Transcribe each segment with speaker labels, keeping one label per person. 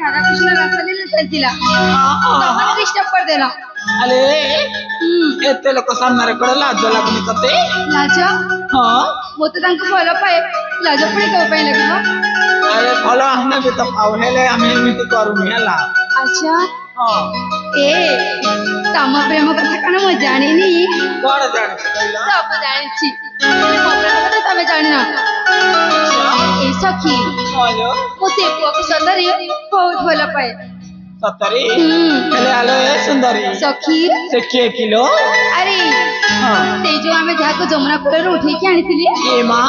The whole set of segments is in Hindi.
Speaker 1: राधाकृष्ण रासलीला चलतिला तमन डिस्टर्ब कर देला
Speaker 2: अरे एते लोक सामने कड़े लाज लागुनी तते
Speaker 1: लाज
Speaker 2: हां
Speaker 1: मोते तांको भलो पाए लाज पड़े को पाए लागबो
Speaker 2: अरे भलो हमने भी तो पाउ हेले हम एमिति करूनी हला
Speaker 1: अच्छा
Speaker 2: हां
Speaker 1: ए तम प्रेम कथा कना म जानिनी
Speaker 2: कोन जानि कहला
Speaker 1: सब जानि छी मो प्रेम कथा तमे जानि ना ए सखी
Speaker 2: हेलो
Speaker 1: मोते पुआ को सतरी बहुत भलो पाए
Speaker 2: सतरी हेले आलो ए सुंदरी
Speaker 1: सखी
Speaker 2: से के किलो
Speaker 1: अरे
Speaker 2: हां
Speaker 1: ते जो हमें जाको जमुना कूल रो उठे के आनिथिली
Speaker 2: ए मां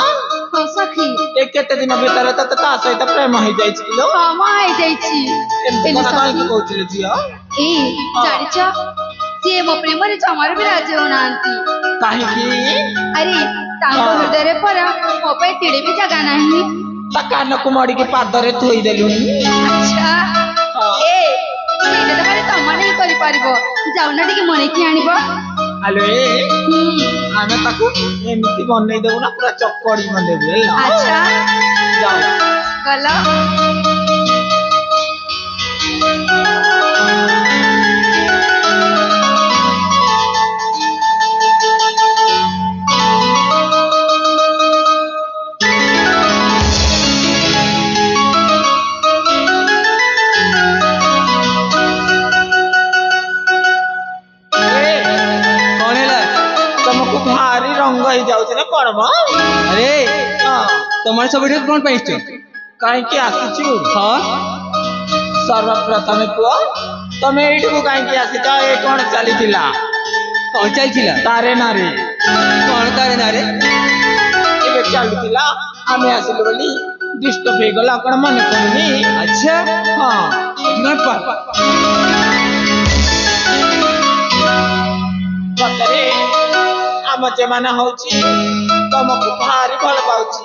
Speaker 1: हां सखी
Speaker 2: एक केते दिन भीतर त ता सहित प्रेम हो जाई किलो
Speaker 1: हां मां आई जाई छी
Speaker 2: एमती कोना काई की कहउछले जिया
Speaker 1: ए जानिछ से मो प्रेम रे जमार भी राजी होनांती
Speaker 2: काहे की
Speaker 1: अरे तांको हृदय रे पर मो पे तिड़े भी जगह नाही
Speaker 2: ता कान कुमारी के पादरे थोई देलुनी
Speaker 1: अच्छा ए सेटा त खाली तमा नहीं करि पारिबो जाउ ना टिके मने की आनिबो
Speaker 2: हेलो ए आमे ताकू एमिति बनै देबो ना पूरा चक्कड़ी मन देबो हेला
Speaker 1: अच्छा
Speaker 2: जाओ
Speaker 1: गला
Speaker 2: भाई जाऊ ना पड़ब
Speaker 3: अरे तुम सब कौन पाइछ
Speaker 2: कहीं आसी
Speaker 3: हाँ
Speaker 2: सर्वप्रथम कह तुम ये कहीं आसी कौन चली
Speaker 3: कौन चलती
Speaker 2: तारे नारे
Speaker 3: कौन तारे नारे
Speaker 2: चलुला आम आसिलु बोली डिस्टर्ब हो गला कौन मन पड़ुनी
Speaker 3: अच्छा
Speaker 2: हाँ सतरे आम जेमाना होची तुमको भारी भल पाउची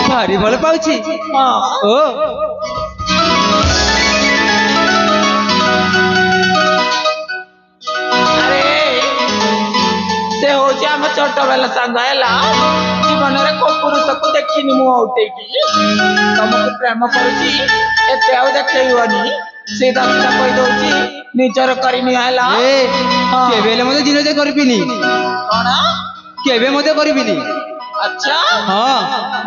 Speaker 3: भारी भल पाउची
Speaker 2: हाँ
Speaker 3: ओ
Speaker 2: अरे से होची आम छोट बेला संग हैला जीवन रे को पुरुष को देखिनी मु औटे की तुमको प्रेम करूची एते आउ देखैवनी सीधा सीधा कहि दउची निजर करिनी हैला
Speaker 3: ए केबेले मते जिनो करबिनी
Speaker 2: कोना
Speaker 3: केबे मते करबिनी
Speaker 2: अच्छा
Speaker 3: हाँ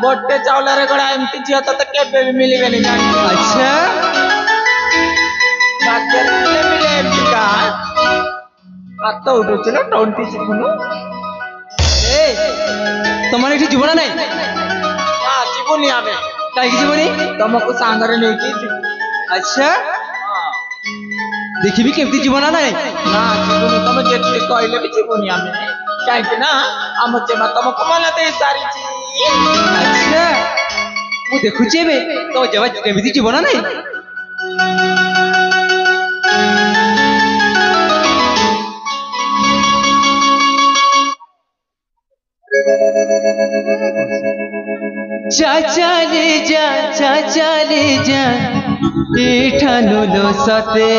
Speaker 2: बोटे चावल रे गड़ा एमती जिया तो केबे भी मिली बेनी जानी
Speaker 3: अच्छा
Speaker 2: भाग्य मिले मिले एमती का आतो उठुचलो 20 चिकुनु
Speaker 3: ए तमारे एठी जीवन नाही
Speaker 2: हां जीवनी आमे
Speaker 3: काई जीवनी
Speaker 2: तुमको सांगरे नै की
Speaker 3: अच्छा देखिबी केमती जीवन नाही
Speaker 2: ना जीवनी तुम जेते कहले भी जीवनी आमे काहे ना आम जेमा तुमको मला दे सारी चीज
Speaker 3: अच्छा मु देखुचे बे तो जेवा केमती जीवन नाही चाचा ले जा इठानु लो सते